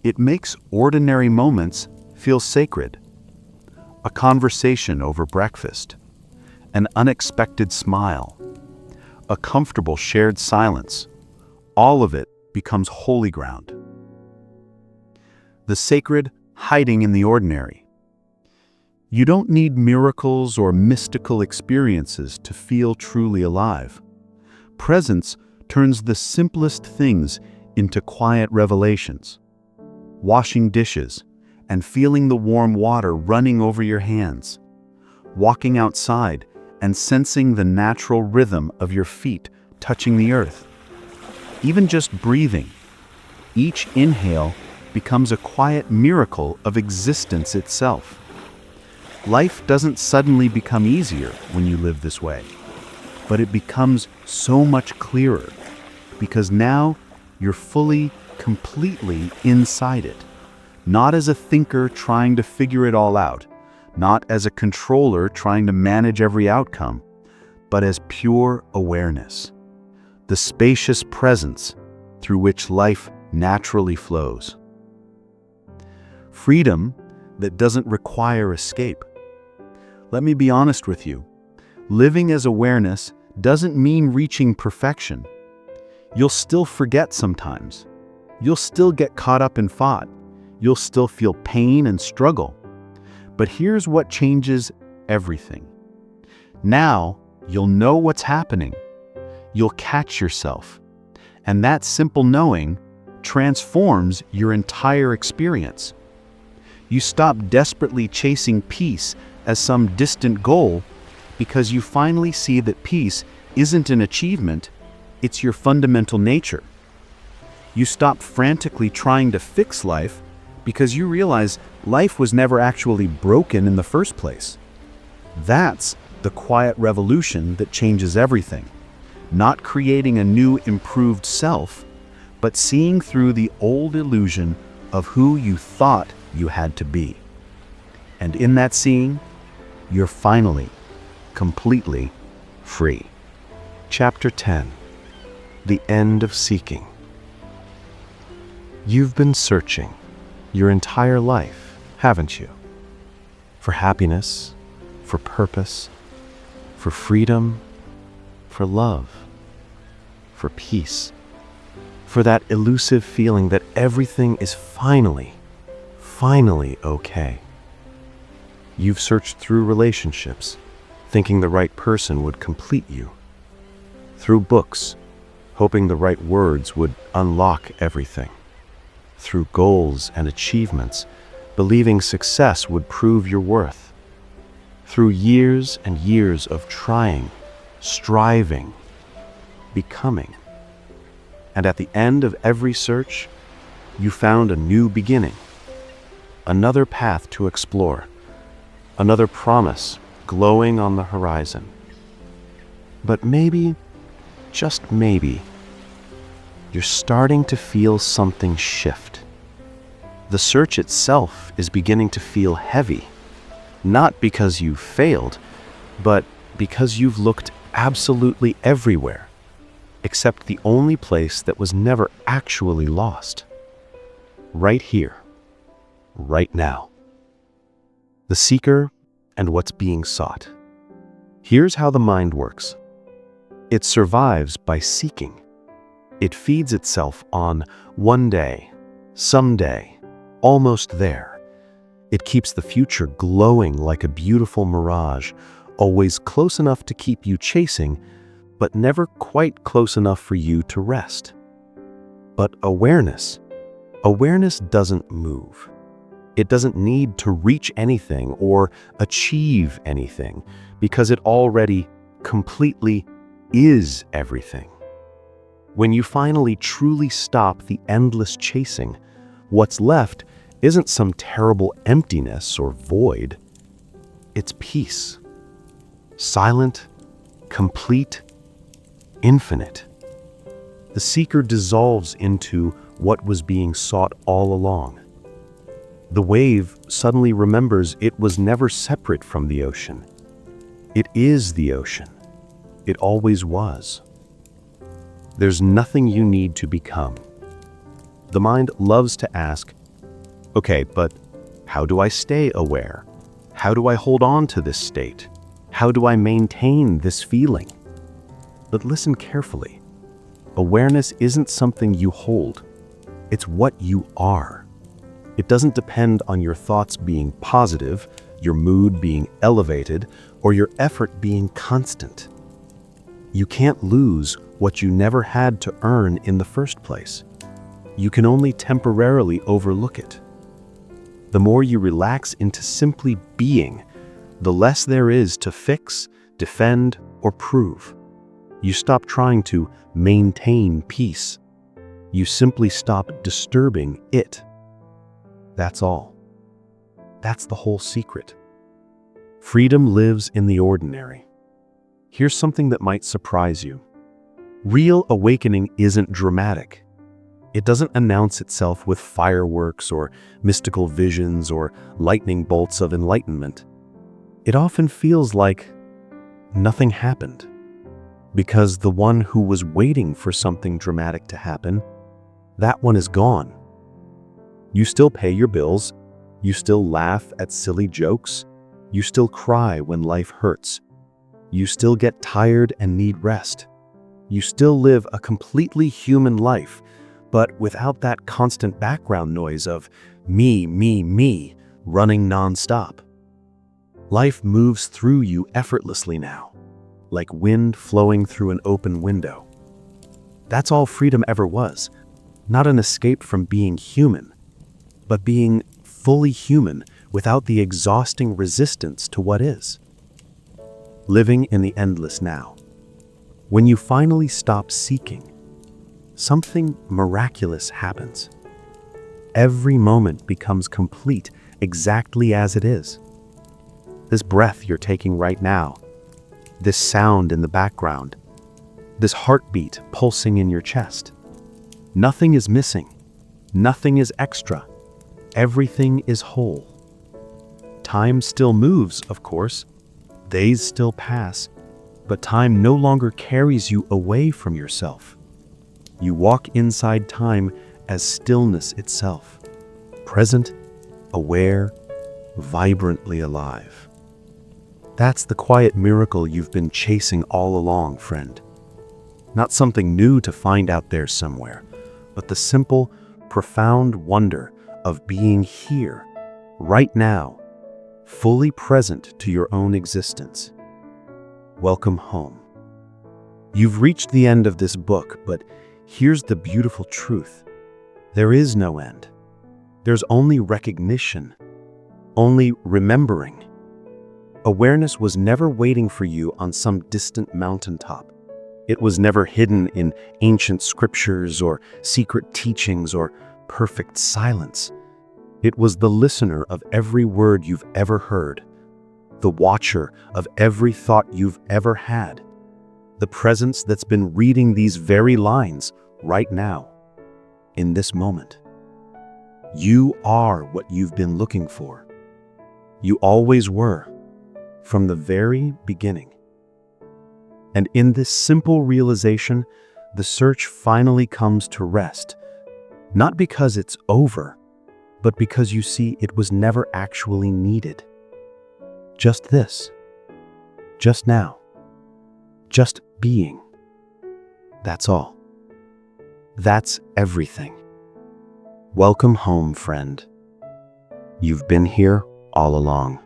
it makes ordinary moments feel sacred. A conversation over breakfast, an unexpected smile, a comfortable shared silence, all of it becomes holy ground. The sacred hiding in the ordinary. You don't need miracles or mystical experiences to feel truly alive. Presence turns the simplest things into quiet revelations. Washing dishes and feeling the warm water running over your hands. Walking outside and sensing the natural rhythm of your feet touching the earth. Even just breathing. Each inhale becomes a quiet miracle of existence itself. Life doesn't suddenly become easier when you live this way, but it becomes so much clearer, because now you're fully, completely inside it, not as a thinker trying to figure it all out, not as a controller trying to manage every outcome, but as pure awareness, the spacious presence through which life naturally flows. Freedom that doesn't require escape. Let me be honest with you. Living as awareness doesn't mean reaching perfection. You'll still forget sometimes. You'll still get caught up in thought. You'll still feel pain and struggle. But here's what changes everything. Now, you'll know what's happening. You'll catch yourself. And that simple knowing transforms your entire experience. You stop desperately chasing peace as some distant goal because you finally see that peace isn't an achievement, it's your fundamental nature. You stop frantically trying to fix life because you realize life was never actually broken in the first place. That's the quiet revolution that changes everything. Not creating a new, improved self, but seeing through the old illusion of who you thought you had to be. And in that seeing, you're finally, completely free. Chapter 10. The End of Seeking. You've been searching your entire life, haven't you? For happiness, for purpose, for freedom, for love, for peace, for that elusive feeling that everything is finally okay. You've searched through relationships, thinking the right person would complete you. Through books, hoping the right words would unlock everything. Through goals and achievements, believing success would prove your worth. Through years and years of trying, striving, becoming. And at the end of every search, you found a new beginning, another path to explore, another promise glowing on the horizon. But maybe, just maybe, you're starting to feel something shift. The search itself is beginning to feel heavy, not because you failed, but because you've looked absolutely everywhere, except the only place that was never actually lost. Right here, right now. The seeker and what's being sought. Here's how the mind works. It survives by seeking. It feeds itself on one day, someday, almost there. It keeps the future glowing like a beautiful mirage, always close enough to keep you chasing, but never quite close enough for you to rest. But awareness doesn't move. It doesn't need to reach anything or achieve anything because it already completely is everything. When you finally truly stop the endless chasing, what's left isn't some terrible emptiness or void. It's peace. Silent, complete, infinite. The seeker dissolves into what was being sought all along. The wave suddenly remembers it was never separate from the ocean. It is the ocean. It always was. There's nothing you need to become. The mind loves to ask, okay, but how do I stay aware? How do I hold on to this state? How do I maintain this feeling? But listen carefully. Awareness isn't something you hold. It's what you are. It doesn't depend on your thoughts being positive, your mood being elevated, or your effort being constant. You can't lose what you never had to earn in the first place. You can only temporarily overlook it. The more you relax into simply being, the less there is to fix, defend, or prove. You stop trying to maintain peace. You simply stop disturbing it. That's all. That's the whole secret. Freedom lives in the ordinary. Here's something that might surprise you. Real awakening isn't dramatic. It doesn't announce itself with fireworks or mystical visions or lightning bolts of enlightenment. It often feels like nothing happened, because the one who was waiting for something dramatic to happen, that one is gone. You still pay your bills, you still laugh at silly jokes, you still cry when life hurts, you still get tired and need rest. You still live a completely human life, but without that constant background noise of me running nonstop. Life moves through you effortlessly now, like wind flowing through an open window. That's all freedom ever was, not an escape from being human, but being fully human without the exhausting resistance to what is. Living in the endless now. When you finally stop seeking, something miraculous happens. Every moment becomes complete exactly as it is. This breath you're taking right now, this sound in the background, this heartbeat pulsing in your chest. Nothing is missing. Nothing is extra. Everything is whole. Time still moves, of course. Days still pass, but time no longer carries you away from yourself. You walk inside time as stillness itself, present, aware, vibrantly alive. That's the quiet miracle you've been chasing all along, friend. Not something new to find out there somewhere, but the simple, profound wonder of being here, right now, fully present to your own existence. Welcome home. You've reached the end of this book, but here's the beautiful truth. There is no end. There's only recognition, only remembering. Awareness was never waiting for you on some distant mountaintop. It was never hidden in ancient scriptures or secret teachings or perfect silence. It was the listener of every word you've ever heard, the watcher of every thought you've ever had, the presence that's been reading these very lines right now, in this moment. You are what you've been looking for. You always were, from the very beginning. And in this simple realization, the search finally comes to rest, not because it's over, but because you see it was never actually needed. Just this, just now, just being. That's all. That's everything. Welcome home, friend. You've been here all along.